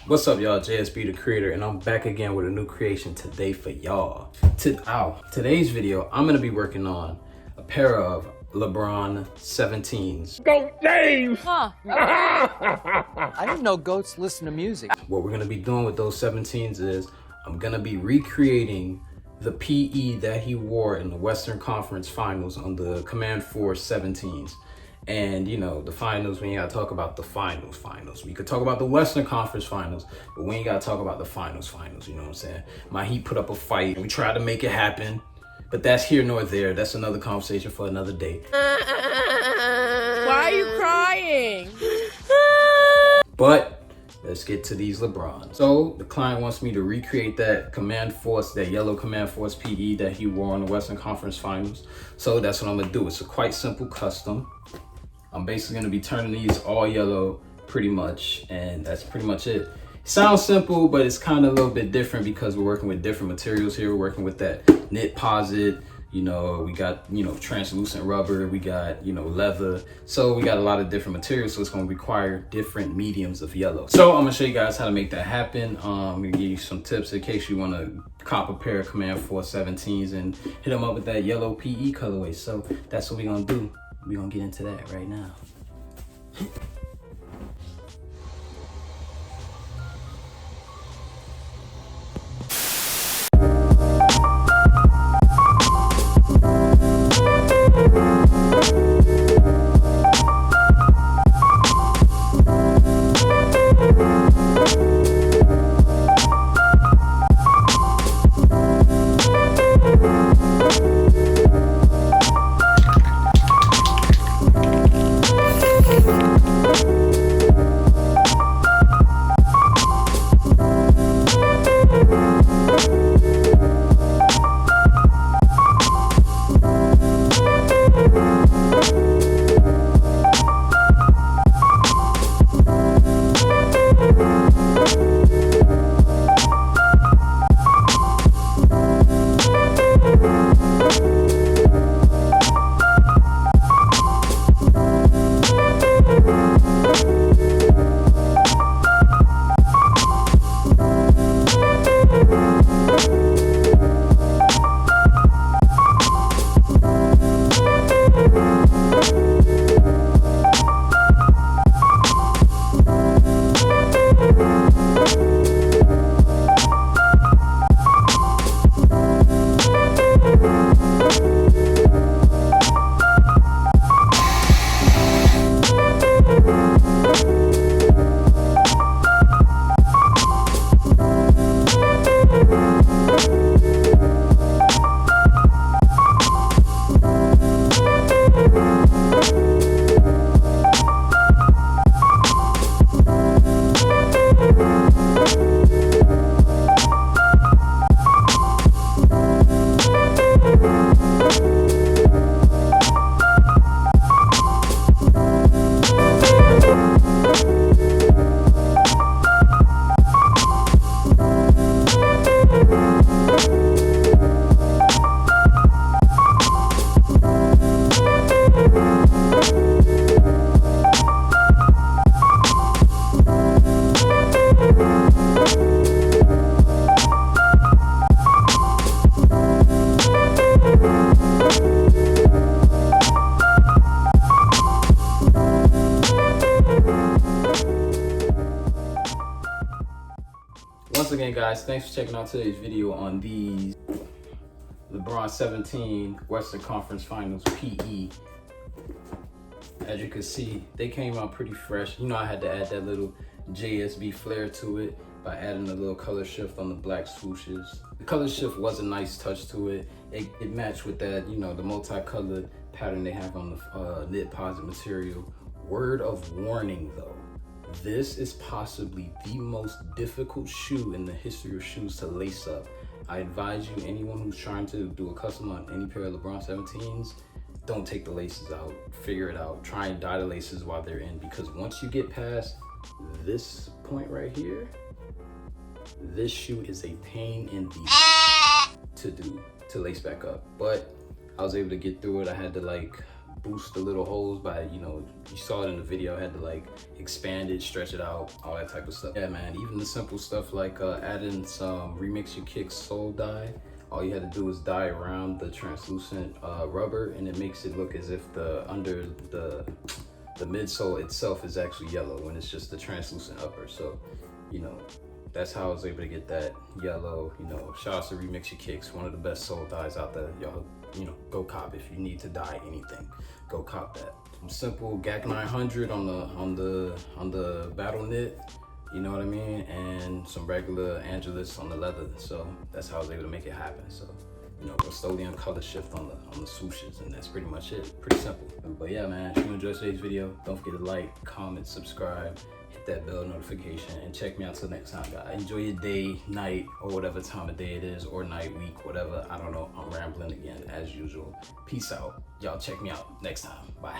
What's up, y'all? JSB The Creator, and I'm back again with a new creation today for y'all. Today's video, I'm gonna be working on a pair of Lebron 17s. Go James! Huh. I didn't know goats listen to music. What we're gonna be doing with those 17s is I'm gonna be recreating the PE that he wore in the Western Conference Finals on the Command Force 17s. And you know, the finals, we ain't gotta talk about the finals. We could talk about the Western Conference Finals, but we ain't gotta talk about the finals, you know what I'm saying? My Heat put up a fight, and we tried to make it happen, but that's here nor there. That's another conversation for another day. Why are you crying? But let's get to these Lebrons. So the client wants me to recreate that Command Force, that yellow Command Force PE that he wore in the Western Conference Finals. So that's what I'm gonna do. It's a quite simple custom. I'm basically gonna be turning these all yellow pretty much, and that's pretty much it. Sounds simple, but it's kind of a little bit different because we're working with different materials here. We're working with that knit posit, you know, we got, you know, translucent rubber, we got, you know, leather. So we got a lot of different materials, so it's gonna require different mediums of yellow. So I'm gonna show you guys how to make that happen. I'm gonna give you some tips in case you wanna cop a pair of Command Force 17s and hit them up with that yellow PE colorway. So that's what we're gonna do. We're gonna get into that right now. Once again, guys, thanks for checking out today's video on these LeBron 17 Western Conference Finals PE. As you can see, they came out pretty fresh. You know, I had to add that little JSB flair to it by adding a little color shift on the black swooshes. The color shift was a nice touch to it. It matched with that, you know, the multicolored pattern they have on the knit posit material. Word of warning though, this is possibly the most difficult shoe in the history of shoes to lace up. I advise you, anyone who's trying to do a custom on any pair of LeBron 17s, don't take the laces out, figure it out. Try and dye the laces while they're in, because once you get past this point right here, this shoe is a pain in the to lace back up. But I was able to get through it. I had to like boost the little holes by, you know, you saw it in the video, I had to like expand it, stretch it out, all that type of stuff. Yeah, man, even the simple stuff like adding some Remix Your Kicks sole dye. All you had to do is dye around the translucent rubber, and it makes it look as if the under the midsole itself is actually yellow when it's just the translucent upper. So, you know, that's how I was able to get that yellow. You know, shout out to Remix Your Kicks, one of the best sole dyes out there. Y'all, you know, go cop if you need to dye anything. Go cop that. Some simple GAC 900 on the battle knit. You know what I mean? And some regular Angelus on the leather. So that's how I was able to make it happen. So, you know, go slowly on color shift on the swooshes, and that's pretty much it. Pretty simple. But yeah, man, if you enjoyed today's video, don't forget to like, comment, subscribe, hit that bell notification, and check me out till next time, guys. Enjoy your day, night, or whatever time of day it is, or night, week, whatever. I don't know. I'm rambling again as usual. Peace out. Y'all check me out next time. Bye.